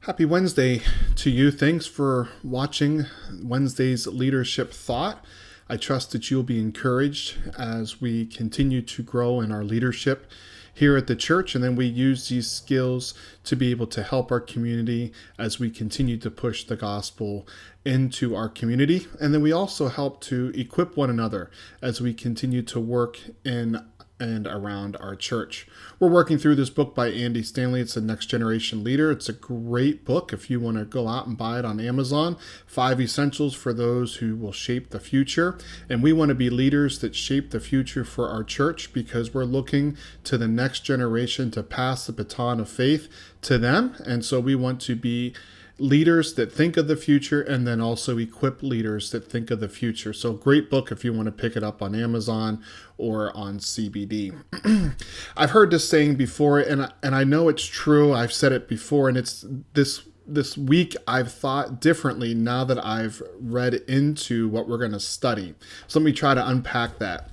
Happy Wednesday to you. Thanks for watching Wednesday's Leadership Thought. I trust that you'll be encouraged as we continue to grow in our leadership here at the church, and then we use these skills to be able to help our community as we continue to push the gospel into our community. And then we also help to equip one another as we continue to work in and around our church. We're working through this book by Andy Stanley. It's a Next Generation Leader. It's a great book if you want to go out and buy it on Amazon. 5 Essentials for Those Who Will Shape the Future. And we want to be leaders that shape the future for our church because we're looking to the next generation to pass the baton of faith to them. And so we want to be leaders that think of the future and then also equip leaders that think of the future. So great book if you want to pick it up on Amazon or on CBD. I've heard this saying before, and I know it's true. I've said it before, and it's this week I've thought differently now that I've read into what we're going to study. So let me try to unpack that.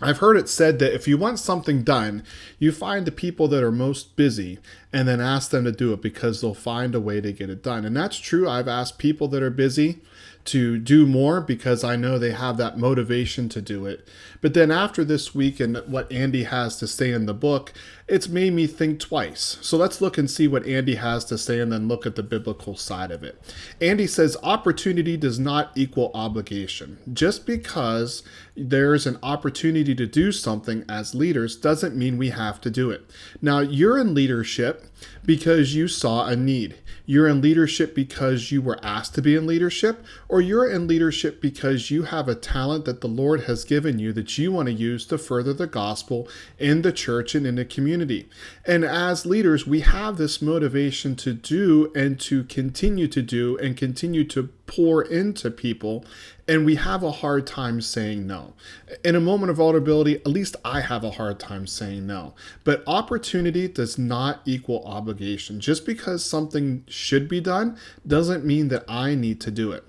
I've heard it said that if you want something done, you find the people that are most busy and then ask them to do it because they'll find a way to get it done. And that's true. I've asked people that are busy to do more because I know they have that motivation to do it. But then after this week and what Andy has to say in the book, it's made me think twice. So let's look and see what Andy has to say and then look at the biblical side of it. Andy says opportunity does not equal obligation. Just because there's an opportunity to do something as leaders doesn't mean we have to do it. Now, you're in leadership because you saw a need. You're in leadership because you were asked to be in leadership, or you're in leadership because you have a talent that the Lord has given you that you want to use to further the gospel in the church and in the community. And as leaders, we have this motivation to do and to continue to do and continue to pour into people, and we have a hard time saying no. In a moment of vulnerability, at least I have a hard time saying no. But opportunity does not equal obligation. Just because something should be done doesn't mean that I need to do it.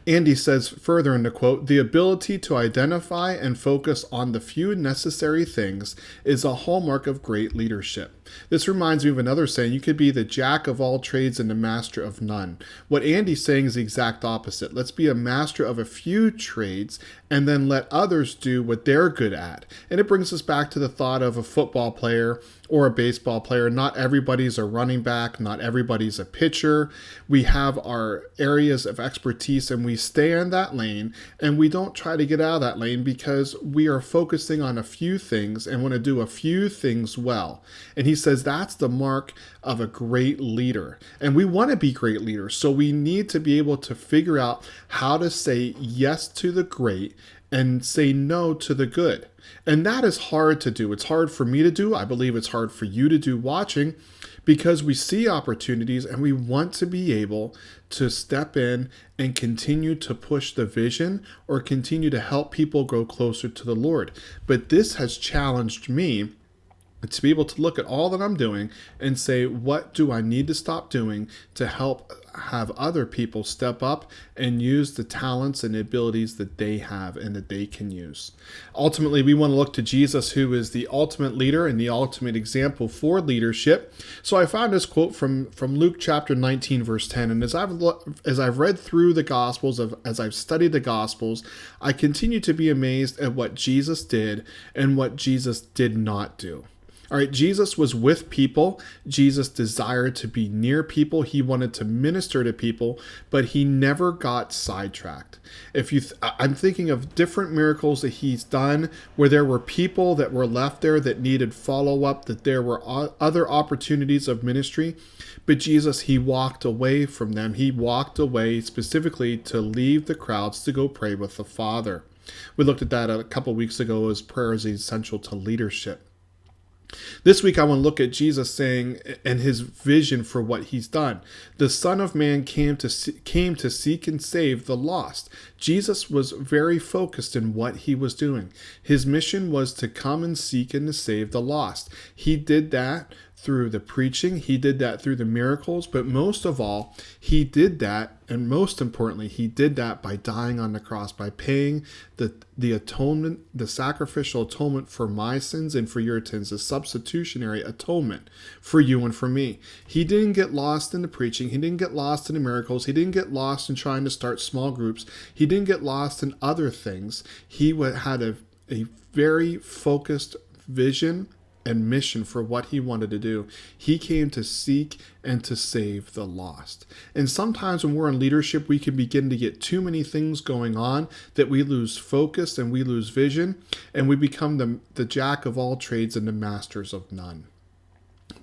Andy says further in the quote, the ability to identify and focus on the few necessary things is a hallmark of great leadership. This reminds me of another saying, you could be the jack of all trades and the master of none. What Andy's saying is the exact opposite. Let's be a master of a few trades and then let others do what they're good at. And it brings us back to the thought of a football player or a baseball player. Not everybody's a running back. Not everybody's a pitcher. We have our areas of expertise and we stay in that lane and we don't try to get out of that lane because we are focusing on a few things and want to do a few things well. And he says that's the mark of a great leader. And we want to be great leaders. So we need to be able to figure out how to say yes to the great and say no to the good. And that is hard to do. It's hard for me to do. I believe it's hard for you to do watching because we see opportunities and we want to be able to step in and continue to push the vision or continue to help people grow closer to the Lord. But this has challenged me to be able to look at all that I'm doing and say, what do I need to stop doing to help have other people step up and use the talents and abilities that they have and that they can use. Ultimately, we want to look to Jesus, who is the ultimate leader and the ultimate example for leadership. So I found this quote from Luke chapter 19, verse 10. And as I've read through the Gospels, as I've studied the Gospels, I continue to be amazed at what Jesus did and what Jesus did not do. All right, Jesus was with people. Jesus desired to be near people. He wanted to minister to people, but he never got sidetracked. I'm thinking of different miracles that he's done where there were people that were left there that needed follow-up, that there were other opportunities of ministry, but Jesus, he walked away from them. He walked away specifically to leave the crowds to go pray with the Father. We looked at that a couple weeks ago as prayer is essential to leadership. This week, I want to look at Jesus saying and his vision for what he's done. The Son of Man came to seek and save the lost. Jesus was very focused in what he was doing. His mission was to come and seek and to save the lost. He did that through the preaching. He did that through the miracles. But most of all, he did that, and most importantly, he did that by dying on the cross, by paying the atonement, the sacrificial atonement for my sins and for your sins, the substitutionary atonement for you and for me. He didn't get lost in the preaching. He didn't get lost in the miracles. He didn't get lost in trying to start small groups. He didn't get lost in other things. He had a very focused vision and mission for what he wanted to do. He came to seek and to save the lost. And sometimes when we're in leadership, we can begin to get too many things going on that we lose focus and we lose vision, and we become the jack of all trades and the masters of none.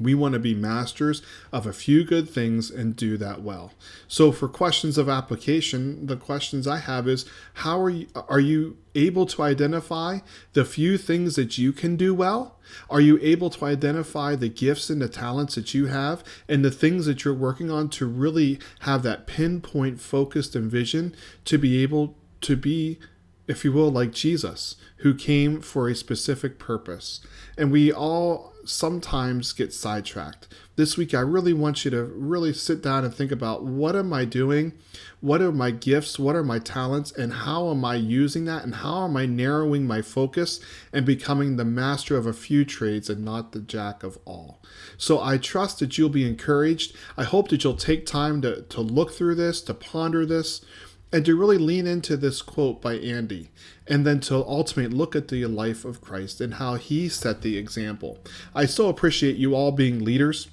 We want to be masters of a few good things and do that well. So for questions of application, the questions I have is, how are you able to identify the few things that you can do well? Are you able to identify the gifts and the talents that you have and the things that you're working on to really have that pinpoint focused and vision to be able to be, if you will, like Jesus, who came for a specific purpose? And we all sometimes get sidetracked. This week, I really want you to really sit down and think about, what am I doing? What are my gifts? What are my talents? And how am I using that? And how am I narrowing my focus and becoming the master of a few trades and not the jack of all? So I trust that you'll be encouraged. I hope that you'll take time to look through this, to ponder this, and to really lean into this quote by Andy, and then to ultimately look at the life of Christ and how he set the example. I so appreciate you all being leaders.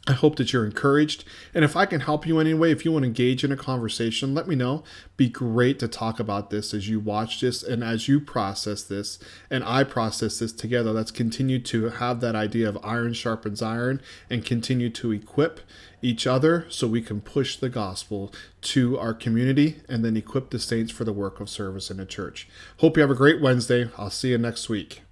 I hope that you're encouraged. And if I can help you in any way, if you want to engage in a conversation, let me know. Be great to talk about this as you watch this and as you process this and I process this together. Let's continue to have that idea of iron sharpens iron and continue to equip each other so we can push the gospel to our community and then equip the saints for the work of service in the church. Hope you have a great Wednesday. I'll see you next week.